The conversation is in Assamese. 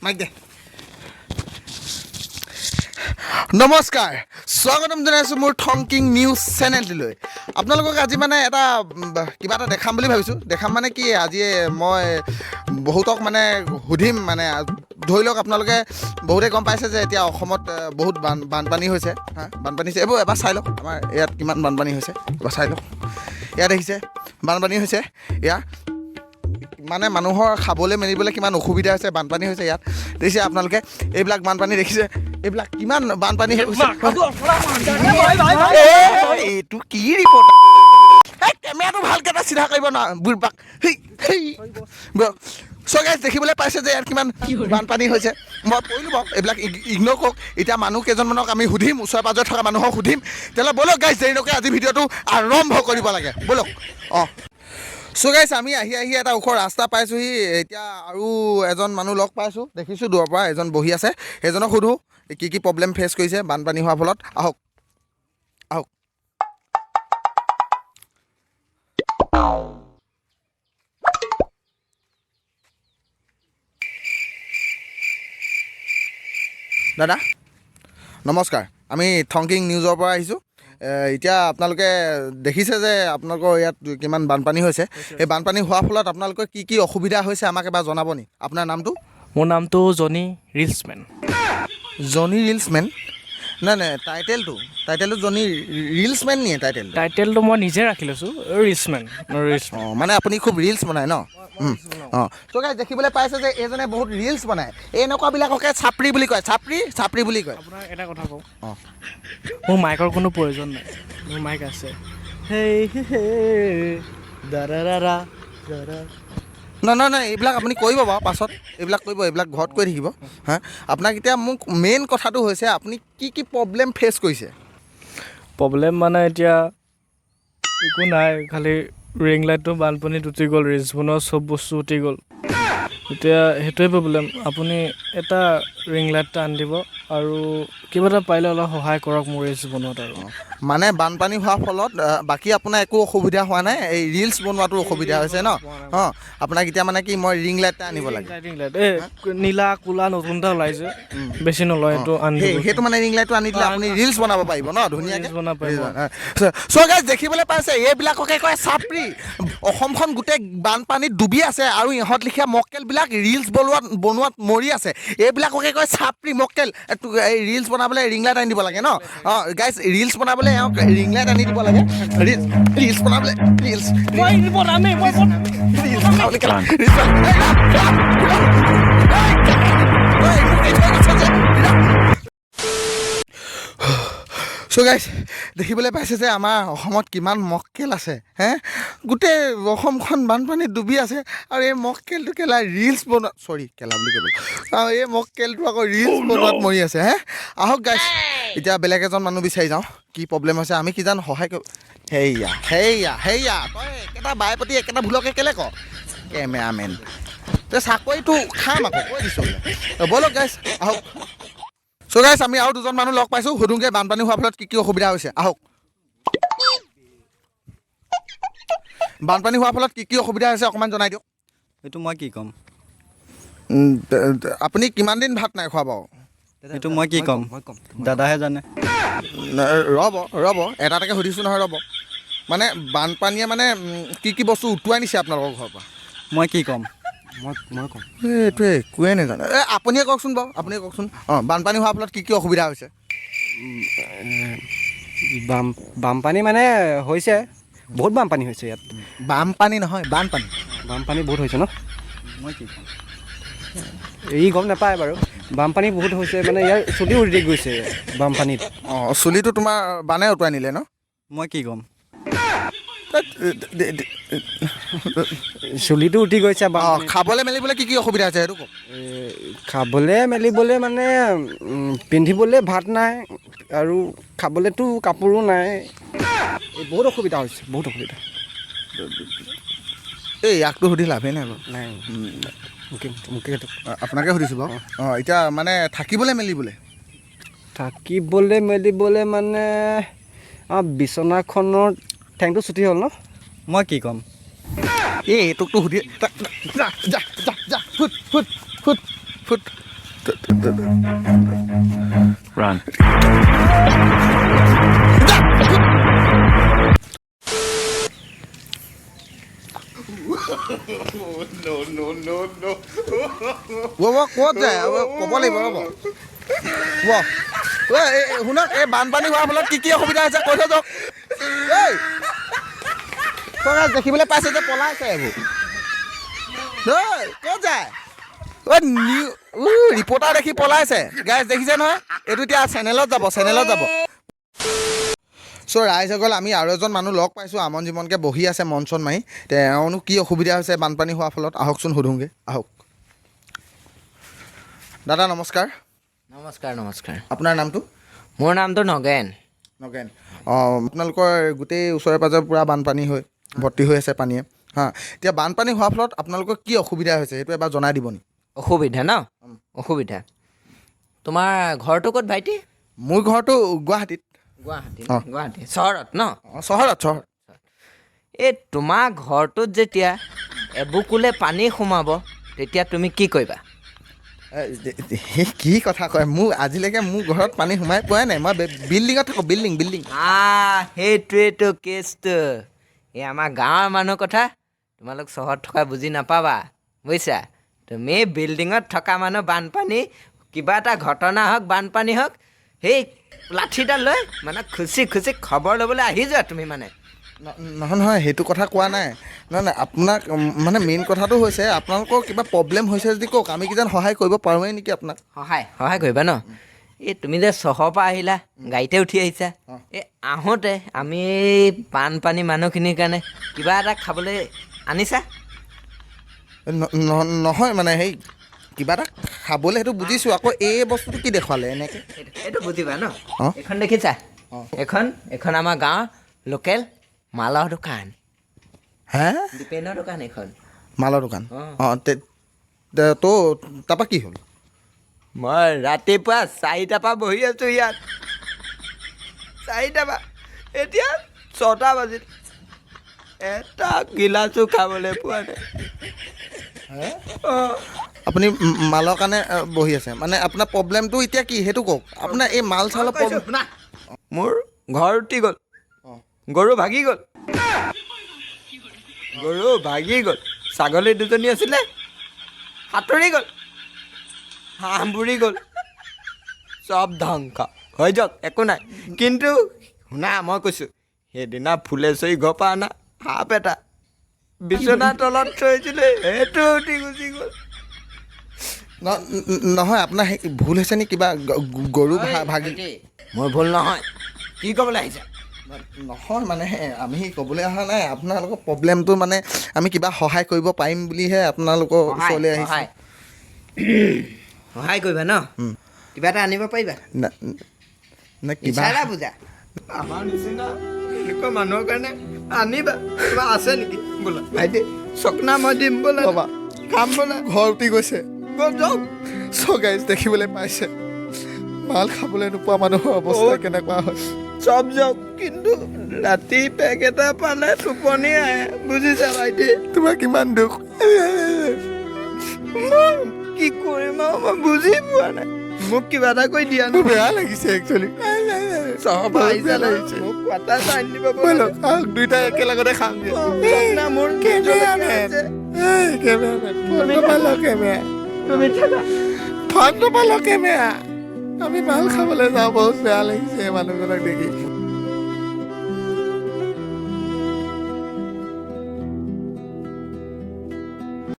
মাইক দে নমস্কাৰ স্বাগতম জনাইছোঁ মোৰ থংকিং নিউজ চেনেলটোলৈ আপোনালোকক আজি মানে এটা কিবা এটা দেখাম বুলি ভাবিছোঁ দেখাম মানে কি আজি মই বহুতক মানে সুধিম মানে ধৰি লওক আপোনালোকে বহুতে গম পাইছে যে এতিয়া অসমত বহুত বানপানী হৈছে বানপানী হৈছে এইবোৰ এবাৰ চাই লওক আমাৰ ইয়াত কিমান বানপানী হৈছে এবাৰ চাই লওক ইয়াত দেখিছে বানপানী হৈছে ইয়াত মানে মানুহৰ খাবলৈ মেলিবলৈ কিমান অসুবিধা হৈছে বানপানী হৈছে ইয়াত দেখিছে আপোনালোকে এইবিলাক বানপানী দেখিছে এইবিলাক কিমান বানপানী হৈছে এইটো কি ৰিপৰ্ট কেমেৰাটো ভালকৈ এটা চিধা কৰিব না বুঢ়বাক চ' গাইজ দেখিবলৈ পাইছে যে ইয়াত কিমান বানপানী হৈছে মই কৰিলোঁ বাৰু এইবিলাক ইগন'ৰ কৰক এতিয়া মানুহ কেইজনমানক আমি সুধিম ওচৰে পাঁজৰে থকা মানুহক সুধিম তেতিয়াহ'লে ব'লক গাইজ দেৰি নকৰি আজি ভিডিঅ'টো আৰম্ভ কৰিব লাগে ব'লক অঁ চ' গাইজ আমি আহি এটা ওখ ৰাস্তা পাইছোঁহি এতিয়া আৰু এজন মানুহ লগ পাইছোঁ দেখিছোঁ দূৰৰ পৰা এজন বহি আছে সেইজনক সোধোঁ কি প্ৰব্লেম ফেচ কৰিছে বানপানী হোৱাৰ ফলত আহক আহক দাদা নমস্কাৰ আমি থংকিং নিউজৰ পৰা আহিছোঁ এতিয়া আপোনালোকে দেখিছে যে আপোনালোকৰ ইয়াত কিমান বানপানী হৈছে এই বানপানী হোৱাৰ ফলত আপোনালোকৰ কি অসুবিধা হৈছে আমাক এবাৰ জনাব নি আপোনাৰ নামটো মোৰ নামটো জনি ৰিলছমেন জনি ৰিলছমেন নাই টাইটেলটো জনি ৰিলছমেন নিয়ে টাইটেলটো মই নিজে ৰাখি লৈছোঁ ৰিলছমেন অঁ মানে আপুনি খুব ৰিলছ বনায় ন অঁ ত' গাইজ দেখিবলৈ পাইছে যে এইজনে বহুত ৰিলছ বনায় এনেকুৱাবিলাককে চাপৰি বুলি কয় চাপৰি বুলি কয় আপোনাক এটা কথা কওঁ অঁ মোৰ মাইকৰ কোনো প্ৰয়োজন নাই মোৰ মাইক আছে নাই এইবিলাক আপুনি কৰিব বাৰু পাছত এইবিলাক কৰিব এইবিলাক ঘৰত কৰি থাকিব হা আপোনাক এতিয়া মোক মেইন কথাটো হৈছে আপুনি কি প্ৰব্লেম ফেচ কৰিছে প্ৰব্লেম মানে এতিয়া একো নাই খালি ৰিং লাইটটো বানপানীত উটি গ'ল ৰিলছ বনোৱা চব বস্তু উটি গ'ল এতিয়া সেইটোৱে প্ৰব্লেম আপুনি এটা ৰিং লাইট এটা আনি দিব আৰু কিবা এটা পাৰিলে অলপ সহায় কৰক মোৰ ৰিলছ বনোৱাত আৰু মানে বানপানী হোৱাৰ ফলত বাকী আপোনাৰ একো অসুবিধা হোৱা নাই এই ৰিলছ বনোৱাটো অসুবিধা হৈছে ন অঁ আপোনাক এতিয়া মানে কি মই ৰিং লাইট এটা আনিব লাগে ৰিং লাইট এই নীলা ক'লা নতুন এটা ওলাইছে বেছি নলয় সেইটো আনি সেইটো মানে ৰিং লাইটটো আনি দিলে আপুনি ৰিলছ বনাব পাৰিব ন ধুনীয়াকৈ বনাব পাৰিব চ' গাইজ দেখিবলৈ পাইছে এইবিলাককে কয় চাপৰি অসমখন গোটেই বানপানীত ডুবি আছে আৰু ইহঁত লিখীয়া মক্কেলবিলাক ৰিলছ বনোৱাত মৰি আছে এইবিলাককে কয় চাপৰি মক্কেল এই ৰিলছ বনাবলৈ ৰিং লাইট আনি দিব লাগে ন অঁ গাইজ ৰিলছ বনাবলৈ এওঁক ৰিং লাইট আনি দিব লাগে ৰিলছ বনাবলৈ চ' গাইজ দেখিবলৈ পাইছে যে আমাৰ অসমত কিমান মক্কেল আছে গোটেই অসমখন বানপানীত ডুবি আছে আৰু এই মক্কেলটো ৰিলছ বনোৱা কেলা বুলি ক'ব আৰু এই মক্কেলটো আকৌ ৰিলছ বনোৱাত মৰি আছে আহক গাইজ এতিয়া বেলেগ এজন মানুহ বিচাৰি যাওঁ কি প্ৰব্লেম হৈছে আমি কি জানো সহায় কৰিব তই একেটা বাই প্ৰতি একেটা ভুলকে কেলে ক কেমেৰামেন তই চাকৰিটো খাম আকৌ কৈ দিছোঁ ব'লক গাইজ আহক চ' গাইজ আমি আৰু দুজন মানুহ লগ পাইছোঁ সুধোঁগৈ বানপানী হোৱাৰ ফলত কি অসুবিধা হৈছে আহক বানপানী হোৱাৰ ফলত কি অসুবিধা হৈছে অকণমান জনাই দিয়ক এইটো মই কি ক'ম আপুনি কিমান দিন ভাত নাই খোৱা বাৰু এইটো মই কি ক'ম দাদাহে জানে ৰ'ব এটাকে সুধিছোঁ নহয় ৰ'ব মানে বানপানীয়ে মানে কি বস্তু উটুৱাই নিছে আপোনালোকৰ ঘৰৰ পৰা মই কি ক'ম মই ক'ম এইটোৱে একোৱে নাজানে আপুনিয়ে কওকচোন বাৰু আপুনিয়ে কওকচোন অঁ বানপানী হোৱাৰ ফলত কি অসুবিধা হৈছে বানপানী মানে হৈছে বহুত বানপানী হৈছে ইয়াত বানপানী নহয় বানপানী বহুত হৈছে ন মই কি ক'ম এই গম নাপায় বাৰু বানপানী বহুত হৈছে মানে ইয়াৰ চুলি উৰি গৈছে বানপানীত অঁ চুলিটো তোমাৰ বানে উটুৱাই নিলে ন মই কি ক'ম চুলিটো উঠি গৈছে খাবলৈ মেলিবলৈ কি অসুবিধা হৈছে সেইটো কওক খাবলৈ মেলিবলৈ মানে পিন্ধিবলৈ ভাত নাই আৰু খাবলৈতো কাপোৰো নাই বহুত অসুবিধা হৈছে বহুত অসুবিধা এই ইয়াকতো সুধি লাভেই নাই বাৰু নাই আপোনাকে সুধিছোঁ বাৰু অঁ এতিয়া মানে থাকিবলৈ মেলিবলৈ মানে বিচনাখনৰ ঠেংটো ছুটি হ'ল ন মই কি ক'ম এই তোকতো সুধি যা ফুট Run. ক'ত যায় ক'ব লাগিব ৰ'ব শুনক এই বানপানী হোৱাৰ ফলত কি অসুবিধা হৈছে কৈ থৈ যাওক এই দেখিবলৈ পাইছে যে পলাইছে এইবোৰ ক'ত যায় ৰিপৰ্টাৰ দেখি পলাইছে গাইজ দেখিছে নহয় এইটো এতিয়া চেনেলত যাব চ' ৰাইজসকল আমি আৰু এজন মানুহ লগ পাইছোঁ আমন জীৱনকৈ বহি আছে মন চন মাৰি তেওঁনো কি অসুবিধা হৈছে বানপানী হোৱাৰ ফলত আহকচোন সোধোগৈ আহক দাদা নমস্কাৰ নমস্কাৰ আপোনাৰ নামটো মোৰ নামটো নগেন অঁ আপোনালোকৰ গোটেই ওচৰে পাঁজৰে পূৰা বানপানী হৈ ভৰ্তি হৈ আছে পানীয়ে হাঁ এতিয়া বানপানী হোৱাৰ ফলত আপোনালোকৰ কি অসুবিধা হৈছে সেইটো এবাৰ জনাই দিব নি অসুবিধা তোমাৰ ঘৰটো ক'ত ভাইটি মোৰ ঘৰটো গুৱাহাটীত গুৱাহাটী চহৰত ন চহৰত এই তোমাৰ ঘৰটোত যেতিয়া এবুকুলে পানী সোমাব তেতিয়া তুমি কি কৰিবা কি কথা কয় মোৰ আজিলৈকে মোৰ ঘৰত পানী সোমাই পোৱাই নাই মই বিল্ডিঙত থাকোঁ বিল্ডিং সেইটোৱেইতো কেছটো এই আমাৰ গাঁৱৰ মানুহ কথা তোমালোক চহৰত থকা বুজি নাপাবা বুজিছা তুমি বিল্ডিঙত থকা মানুহ বানপানী কিবা এটা ঘটনা হওক বানপানী হওক সেই লাঠিডাল লৈ মানে খুচি খবৰ ল'বলৈ আহি যোৱা তুমি মানে নহয় সেইটো কথা কোৱা নাই নহয় আপোনাক মানে মেইন কথাটো হৈছে আপোনালোকৰ কিবা প্ৰব্লেম হৈছে যদি কওক আমি কিজান সহায় কৰিব পাৰোঁৱেই নেকি আপোনাক সহায় কৰিবা ন এই তুমি যে চহৰৰ পৰা আহিলা গাড়ীতে উঠি আহিছা এই আহোঁতে আমি বানপানী মানুহখিনিৰ কাৰণে কিবা এটা খাবলৈ আনিছা নহয় মানে সেই কিবা এটা খাবলৈ সেইটো বুজিছোঁ আকৌ এই বস্তুটো কি দেখুৱালে এনেকৈ এইটো বুজিবা ন এইখন দেখিছা এইখন আমাৰ গাঁৱৰ লোকেল মালৰ দোকান দীপেনৰ দোকান এইখন মালৰ দোকান অঁ তো তাৰপৰা কি হ'ল মই ৰাতিপুৱা 4টাৰ পৰা বহি আছোঁ ইয়াত 4টাৰ পৰা এতিয়া 6টা বাজিল এটা গিলাচো খাবলৈ পোৱা নাই আপুনি মালৰ কাৰণে বহি আছে মানে আপোনাৰ প্ৰব্লেমটো এতিয়া কি সেইটো কওক আপোনাৰ এই মাল চালৰ প্ৰব্লেম মোৰ ঘৰ উটি গ'ল গৰু ভাগি গ'ল ছাগলী দুজনী আছিলে সাঁতুৰি গ'ল হাঁহ বুৰি গ'ল চব ধ্বংস হৈ যাওক একো নাই কিন্তু শুনা মই কৈছোঁ সেইদিনা ফুলেশ্বৰী ঘৰৰ পৰা অনা সাপ এটা বিচনাৰ তলত থৈছিলে সেইটো উঠি গুচি গ'ল নহয় আপোনাৰ ভুল হৈছে নি কিবা গৰু ভাগি মোৰ ভুল নহয় কি ক'বলৈ আহিছে নহয় মানে আমি ক'বলৈ অহা নাই আপোনালোকৰ প্ৰব্লেমটো মানে আমি কিবা সহায় কৰিব পাৰিম বুলিহে আপোনালোকৰ ওচৰলৈ আহিছোঁ সহায় কৰিবা ন কিবা এটা আনিব পাৰিবা কিবা বুজা আমাৰ নিচিনা এনেকুৱা মানুহৰ কাৰণে আনিবা কিবা আছে নেকি বোলা ভাইটি চকনা মই দিম বোলা খাম বোলা ঘৰ উঠি গৈছে যাওক গাইজ দেখিবলৈ পাইছে মাল খাবলৈ নোপোৱা মানুহৰ অৱস্থা কেনেকুৱা হয় চব যাওক কিন্তু ৰাতি পেক এটা পালে টোপনি আহে বুজিছা ভাইটি তোমাৰ কিমান দুখ কি কৰিম আৰু মই বুজি পোৱা নাই মোক কিবা এটা কৰি দিয়া মোৰ বেয়া লাগিছে একচুৱেলি চব আহিছে মোক কোৱাটাৰ চাই দিব দুইটা একেলগতে খাম মোৰ ফোন নাপালো কেমেৰা আমি মাল খাবলৈ যাওঁ বহুত বেয়া লাগিছে মানুহজনক দেখি